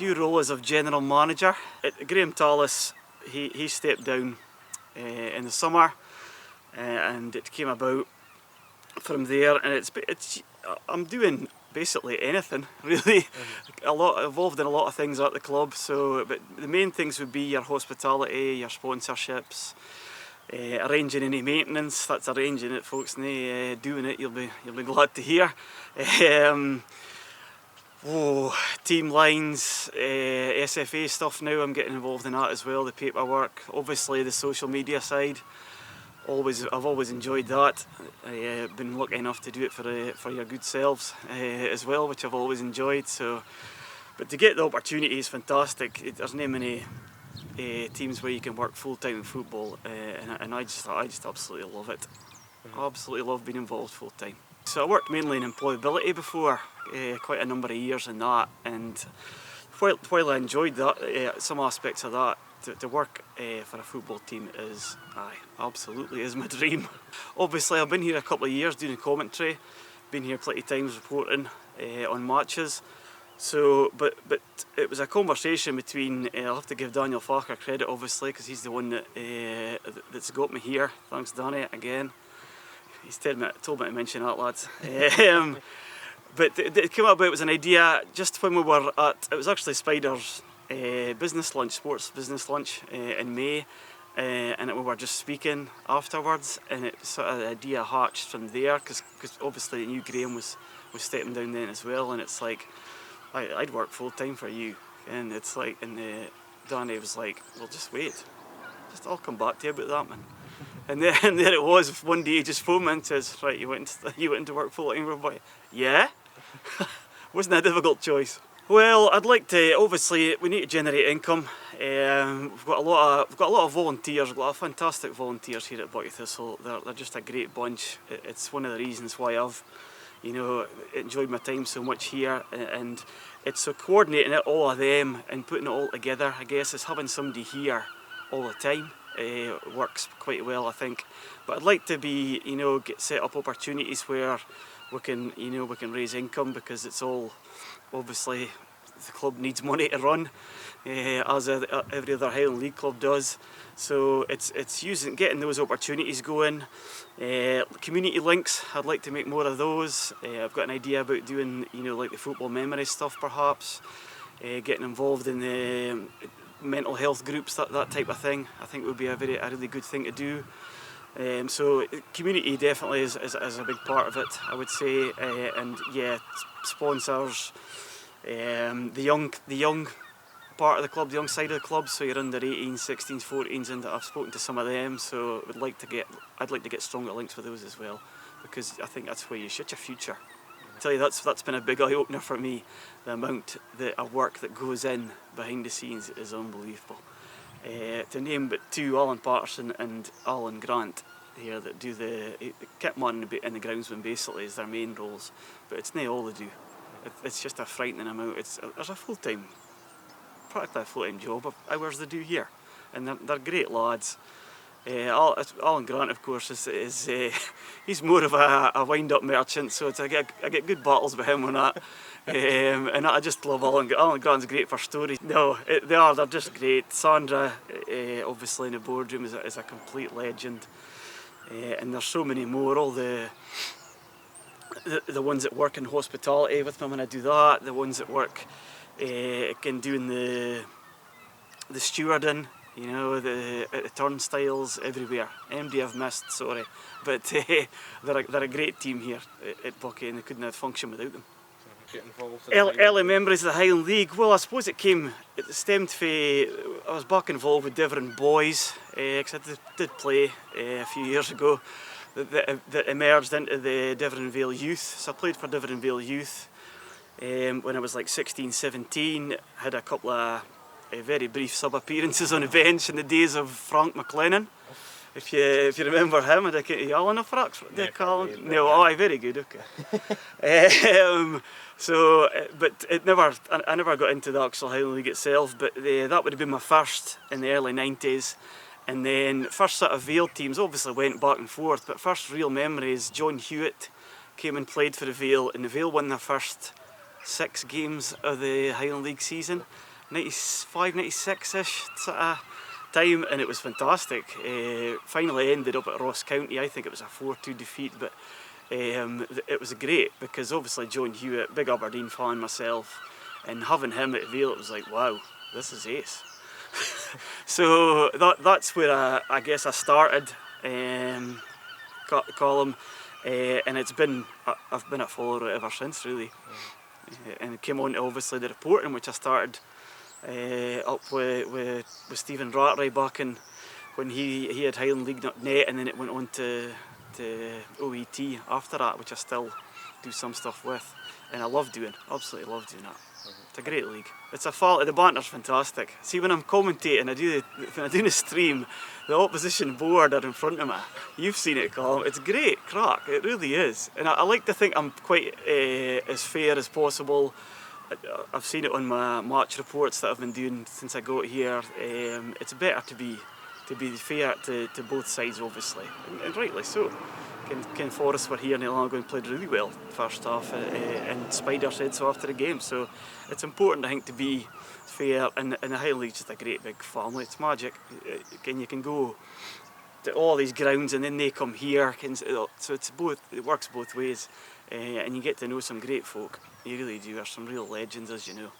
new role as of general manager. Graham Tallis, he stepped down in the summer, and it came about from there. And I'm doing basically anything really. Involved in a lot of things at the club. So, but the main things would be your hospitality, your sponsorships, arranging any maintenance. That's arranging it, folks. Nay, doing it, you'll be glad to hear. Team lines, SFA stuff now. I'm getting involved in that as well. The paperwork, obviously the social media side. I've always enjoyed that. I've been lucky enough to do it for your good selves as well, which I've always enjoyed. So, but to get the opportunity is fantastic. There's not many teams where you can work full time in football, and I just absolutely love it. I absolutely love being involved full time. So I worked mainly in employability before, quite a number of years in that, and while I enjoyed that, some aspects of that, to work for a football team absolutely is my dream. Obviously I've been here a couple of years doing commentary, been here plenty of times reporting on matches. So, but it was a conversation between, I'll have to give Daniel Farker credit obviously, because he's the one that's got me here. Thanks Danny again. He's told me to mention that, lads. But it came about, it was an idea just when we were it was actually Spider's business lunch, sports business lunch in May, and we were just speaking afterwards, and it sort of the idea hatched from there, because obviously I knew Graham was stepping down then as well, and it's like, I'd work full time for you, and it's like, and Danny was like, well, just wait, I'll come back to you about that, man. And there it was. One day he just phoned me and says, right, you went into work full time for a boy. Yeah? Wasn't a difficult choice. Well, I'd like to, obviously we need to generate income. We've got a lot of volunteers, we've got a lot of fantastic volunteers here at Buckie Thistle. They're just a great bunch. It's one of the reasons why I've enjoyed my time so much here, and it's so coordinating it, all of them, and putting it all together. I guess is having somebody here all the time. Works quite well, I think. But I'd like to be, get set up opportunities where we can raise income, because it's all, obviously, the club needs money to run, as every other Highland League club does. So it's getting those opportunities going. Community links, I'd like to make more of those. I've got an idea about doing, like the football memory stuff, perhaps. Getting involved in the mental health groups, that type of thing, I think would be a really good thing to do. So community definitely is a big part of it, I would say, and yeah, sponsors, the young part of the club, the young side of the club, so you're under 18s, 16s, 14s, and I've spoken to some of them, so I'd like to get stronger links with those as well, because I think that's where you shoot your future. I tell you, that's been a big eye-opener for me. The amount of work that goes in behind the scenes is unbelievable. To name but two, Alan Patterson and Alan Grant here, that do the kitman and the groundsman basically is their main roles, but it's not all they do. It's just a frightening amount. There's a practically a full-time job of hours they do here, and they're great lads. Alan Grant, of course, is he's more of a wind-up merchant, so I get good battles with him on that. And I just love Alan Grant's great for stories. No, they're just great. Sandra, obviously in the boardroom, is a complete legend. And there's so many more. All the ones that work in hospitality with me when I do that. The ones that work doing the stewarding. At the turnstiles, everywhere. MD I've missed, sorry. But they're a great team here at Buckie, and they couldn't have functioned without them. Get involved in Early memories of the Highland League. Well, I suppose it stemmed from, I was back involved with Devon boys, because I did play a few years ago, that emerged into the Devon Vale Youth. So I played for Devon Vale Youth when I was like 16, 17. Had a couple of very brief sub-appearances on the bench in the days of Frank McLennan. If you remember him, did I get Alan of Frax? Did I call him? No, aye, very good, okay. But I never got into the actual Highland League itself, but that would have been my first in the early 90s. And then first sort of Vale teams obviously went back and forth, but first real memories, John Hewitt came and played for the Vale, and the Vale won their first 6 games of the Highland League season. 95, 96-ish sort of time, and it was fantastic. Finally ended up at Ross County. I think it was a 4-2 defeat, but it was great because obviously John Hewitt, big Aberdeen fan myself, and having him at Vale, it was like, wow, this is ace. So that's where I guess I started column, and I've been a follower ever since, really. And it came on to obviously the reporting, which I started up with Stephen Ratray back in when he had Highland League.net, and then it went on to OET after that, which I still do some stuff with, and I absolutely love doing that. It's a great league. It's the banter's fantastic. See, when I'm commentating, when I do the stream, the opposition board are in front of me. You've seen it, Colin. It's great crack. It really is. And I like to think I'm quite as fair as possible. I've seen it on my match reports that I've been doing since I got here. It's better to be fair to both sides, obviously, and rightly so. Ken Forrest were here in Glasgow and played really well first half, and Spider said so after the game. So it's important, I think, to be fair, and the Highland League's just a great big family. It's magic. You can go to all these grounds and then they come here, so it works both ways, and you get to know some great folk. You really do. There's some real legends, as you know.